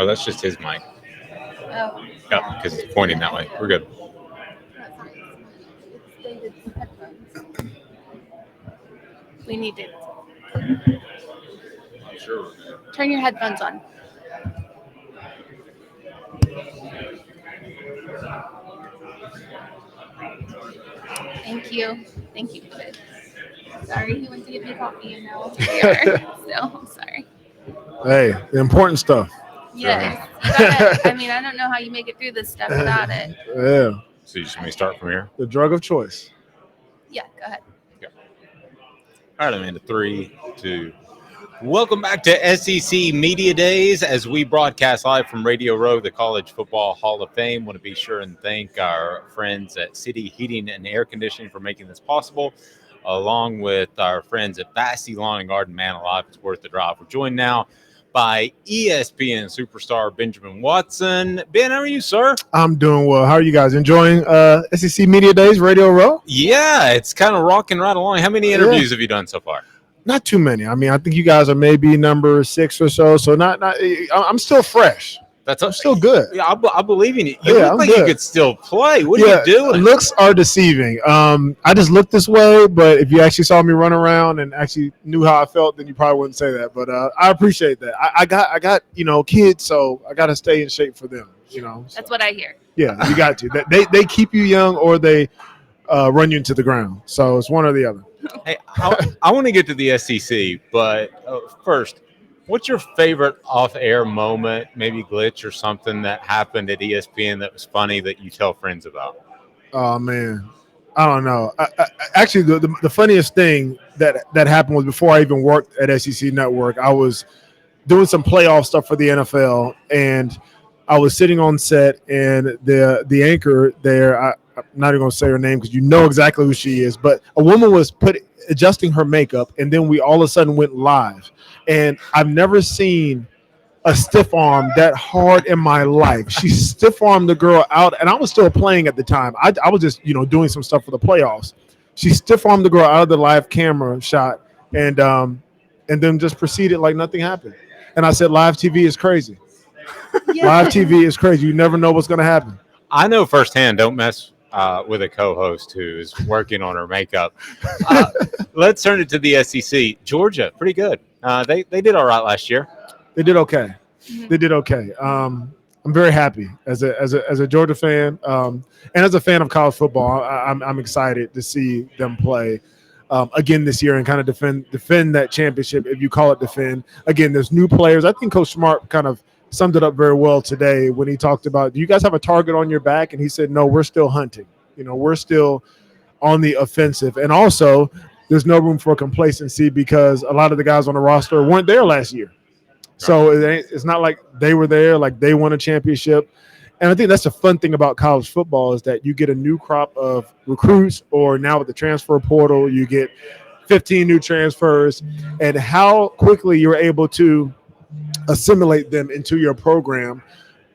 Oh, that's just his mic. Oh. Yeah, because it's pointing that way. We're good. That's not it's David's headphones. We need to turn your headphones on. Thank you. Thank you, David. Sorry, he went to get me coffee and now we are. So I'm sorry. Hey, the important stuff. Yes. You gotta, I mean, I don't know how you make it through this stuff without it. Yeah, So you just want me to start from here? the drug of choice. Yeah, go ahead. All right, Amanda. 3, 2. Welcome back to SEC Media Days as we broadcast live from Radio Row, the College Football Hall of Fame. Want to be sure and thank our friends at City Heating and Air Conditioning for making this possible, along with our friends at Bassey Lawn and Garden. Man alive, it's worth the drive. We're joined now by ESPN superstar Benjamin Watson. Ben, how are you, sir? I'm doing well. How are you guys enjoying SEC Media Days, Radio Row? Yeah, it's kind of rocking right along. How many interviews have you done so far? Not too many. I mean, I think you guys are maybe number 6 or so. So not. I'm still fresh. I'm still good. Yeah, I believe in you. You Yeah, look I'm like good. you could still play. What are you doing? Looks are deceiving. I just look this way, but if you actually saw me run around and actually knew how I felt, then you probably wouldn't say that. But I appreciate that. I got kids, so I got to stay in shape for them. So. That's what I hear. Yeah, you got to. They keep you young or they run you into the ground. So it's one or the other. Hey, I want to get to the SEC, but first, what's your favorite off-air moment, maybe glitch or something that happened at ESPN that was funny that you tell friends about? Oh man, I don't know. Actually, the funniest thing that happened was before I even worked at SEC Network. I was doing some playoff stuff for the NFL, and I was sitting on set, and the anchor there. I'm not even going to say her name because you know exactly who she is. But a woman was adjusting her makeup, and then we all of a sudden went live, and I've never seen a stiff arm that hard in my life. She stiff armed the girl out, and I was still playing at the time. I was just doing some stuff for the playoffs. She stiff armed the girl out of the live camera shot, and then just proceeded like nothing happened. And I said, live TV is crazy. Yeah. Live TV is crazy. You never know what's going to happen. I know firsthand. Don't mess with a co-host who is working on her makeup. Let's turn it to the SEC. Georgia, pretty good. They did all right last year. They did okay. Mhm. They did okay. I'm very happy as a Georgia fan, and as a fan of college football. I'm excited to see them play again this year and kind of defend that championship, if you call it defend. Again, there's new players. I think Coach Smart kind of summed it up very well today when he talked about, do you guys have a target on your back? And he said, no, we're still hunting. We're still on the offensive. And also, there's no room for complacency because a lot of the guys on the roster weren't there last year. So it's not like they were there, like they won a championship. And I think that's the fun thing about college football is that you get a new crop of recruits, or now with the transfer portal, you get 15 new transfers, and how quickly you're able to assimilate them into your program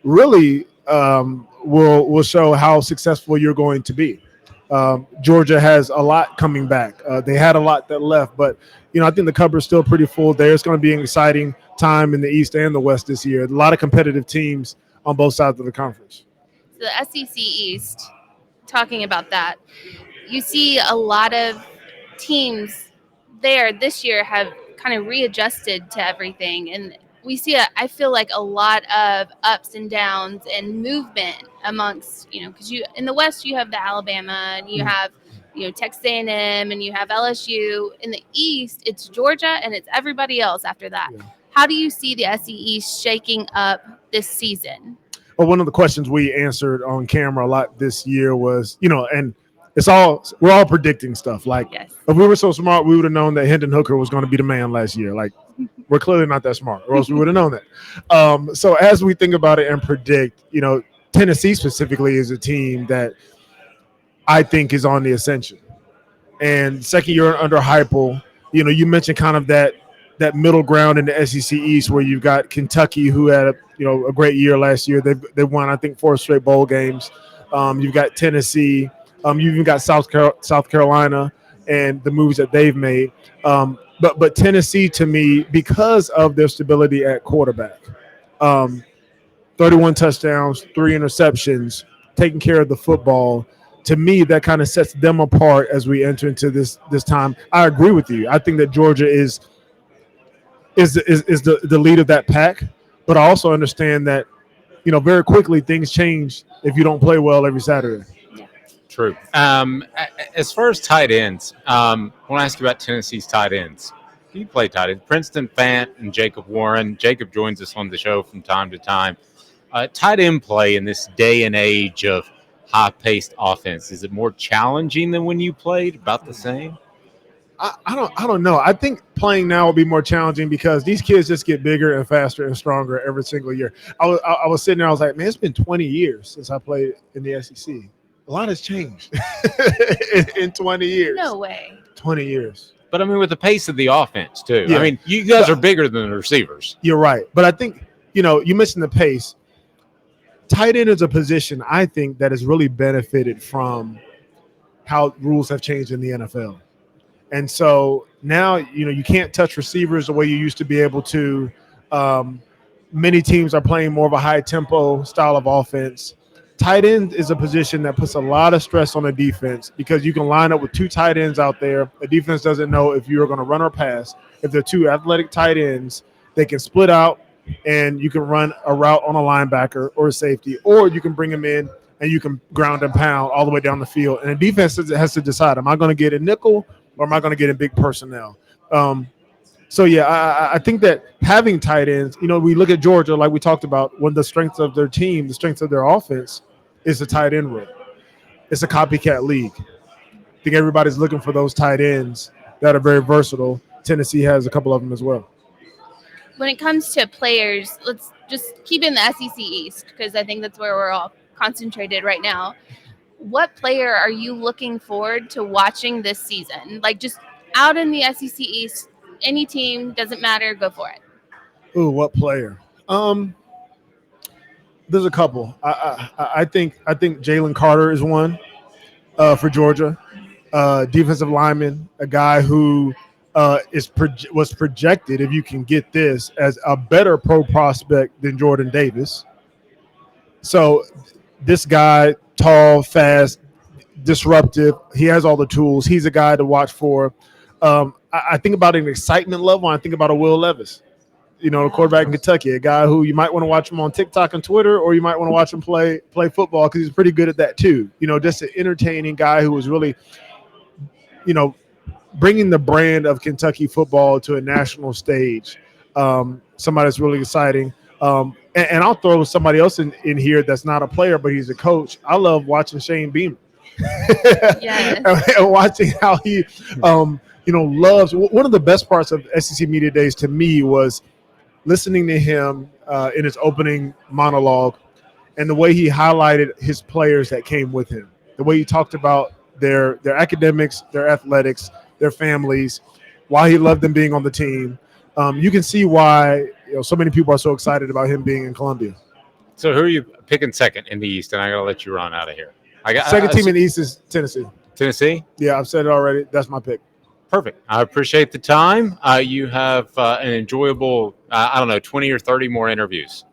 really will show how successful you're going to be. Georgia has a lot coming back. They had a lot that left, but I think the cupboard's still pretty full there. It's going to be an exciting time in the East and the West this year. A lot of competitive teams on both sides of the conference. The SEC East, talking about that, you see a lot of teams there this year have kind of readjusted to everything, and we see I feel like a lot of ups and downs and movement amongst, because you in the West you have the Alabama and you have Texas A&M and you have LSU. In the East it's Georgia and it's everybody else after that. Yeah. How do you see the SEC East shaking up this season? Well, one of the questions we answered on camera a lot this year was, and we're all predicting stuff. Like, Yes. if we were so smart, we would have known that Hendon Hooker was going to be the man last year. Like, we're clearly not that smart, or else we would have known that. So as we think about it and predict, Tennessee specifically is a team that I think is on the ascension. And second year under Heupel, you mentioned kind of that middle ground in the SEC East where you've got Kentucky, who had a great year last year. They won, I think, 4 straight bowl games. You've got Tennessee. You've even got South Carolina and the moves that they've made. But Tennessee, to me, because of their stability at quarterback, 31 touchdowns, 3 interceptions, taking care of the football. To me, that kind of sets them apart as we enter into this time. I agree with you. I think that Georgia is the lead of that pack, but I also understand that very quickly things change if you don't play well every Saturday. True. As far as tight ends, I want to ask you about Tennessee's tight ends. You play tight ends. Princeton Fant and Jacob Warren. Jacob joins us on the show from time to time. Tight end play in this day and age of high-paced offense, is it more challenging than when you played? About the same? I don't know. I think playing now will be more challenging because these kids just get bigger and faster and stronger every single year. I was sitting there. I was like, man, it's been 20 years since I played in the SEC. A lot has changed in 20 years. No way. 20 years. But, I mean, with the pace of the offense, too. Yeah. I mean, you guys are bigger than the receivers. You're right. But I think, you mentioned the pace. Tight end is a position, I think, that has really benefited from how rules have changed in the NFL. And so now, you can't touch receivers the way you used to be able to. Many teams are playing more of a high-tempo style of offense. Tight end is a position that puts a lot of stress on a defense because you can line up with two tight ends out there. The defense doesn't know if you're going to run or pass. If they're two athletic tight ends, they can split out and you can run a route on a linebacker or a safety, or you can bring them in and you can ground and pound all the way down the field. And the defense has to decide, am I going to get a nickel or am I going to get in big personnel? So, yeah, I think that having tight ends, we look at Georgia, like we talked about, one of the strengths of their team, the strengths of their offense is the tight end room. It's a copycat league. I think everybody's looking for those tight ends that are very versatile. Tennessee has a couple of them as well. When it comes to players, let's just keep in the SEC East because I think that's where we're all concentrated right now. What player are you looking forward to watching this season? Like just out in the SEC East, any team, doesn't matter, go for it. Ooh, what player? There's a couple. I think Jalen Carter is one for Georgia. Defensive lineman, a guy who was projected, if you can get this, as a better pro prospect than Jordan Davis. So this guy, tall, fast, disruptive. He has all the tools. He's a guy to watch for. I think about an excitement level. I think about a Will Levis, the quarterback in Kentucky, a guy who you might want to watch him on TikTok and Twitter, or you might want to watch him play football because he's pretty good at that too. Just an entertaining guy who was really, bringing the brand of Kentucky football to a national stage. Somebody that's really exciting. And I'll throw somebody else in here that's not a player, but he's a coach. I love watching Shane Beamer. Yes. And watching how he, loves. One of the best parts of SEC Media Days to me was listening to him in his opening monologue and the way he highlighted his players that came with him, the way he talked about their academics, their athletics, their families, why he loved them being on the team. You can see why so many people are so excited about him being in Columbia. So who are you picking second in the East? And I got to let you run out of here. Second team in the East is Tennessee. Tennessee? Yeah, I've said it already. That's my pick. Perfect. I appreciate the time. You have an enjoyable, 20 or 30 more interviews.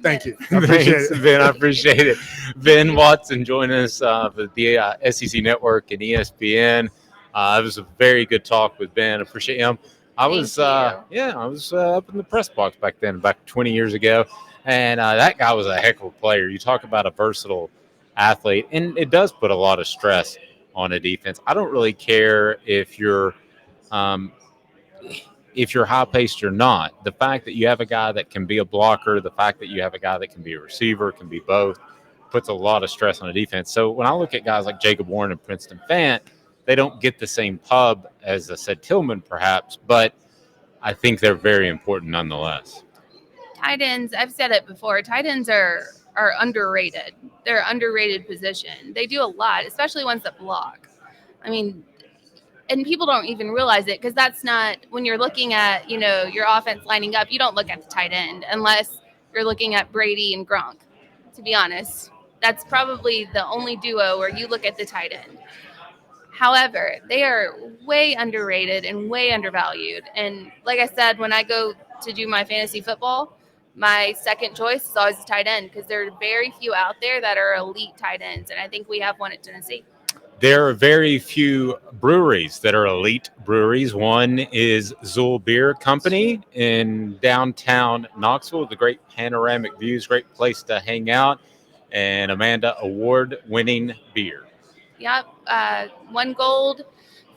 Thank you. I appreciate it. Ben. I appreciate it. Ben Watson joining us with the SEC Network and ESPN. It was a very good talk with Ben. I appreciate him. I was up in the press box back then, back 20 years ago, and that guy was a heck of a player. You talk about a versatile athlete, and it does put a lot of stress on a defense. I don't really care if you're high paced or not. The fact that you have a guy that can be a blocker, the fact that you have a guy that can be a receiver, can be both, puts a lot of stress on a defense. So when I look at guys like Jacob Warren and Princeton Fant, they don't get the same pub as I said Tillman, perhaps, but I think they're very important nonetheless. Tight ends, I've said it before, tight ends are underrated. They're an underrated position. They do a lot, especially ones that block. I mean, and people don't even realize it because that's not, when you're looking at, your offense lining up, you don't look at the tight end unless you're looking at Brady and Gronk, to be honest. That's probably the only duo where you look at the tight end. However, they are way underrated and way undervalued. And like I said, when I go to do my fantasy football, my second choice is always a tight end because there are very few out there that are elite tight ends, and I think we have one at Tennessee. There are very few breweries that are elite breweries. One is Zool Beer Company in downtown Knoxville with the great panoramic views, great place to hang out, and Amanda, award-winning beer. Yep, won gold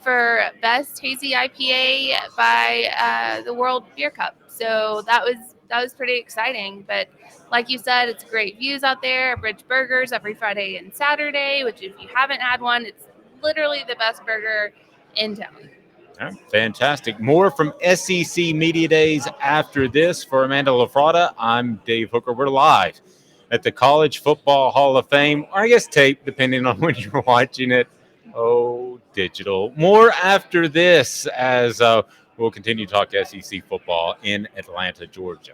for best hazy IPA by the World Beer Cup. So that was pretty exciting. But like you said, it's great views out there. Bridge Burgers every Friday and Saturday, which if you haven't had one, it's literally the best burger in town. All right, fantastic. More from SEC Media Days after this. For Amanda LaFratta, I'm Dave Hooker. We're live at the College Football Hall of Fame, or I guess tape, depending on when you're watching it. Oh, digital. More after this as we'll continue to talk SEC football in Atlanta, Georgia.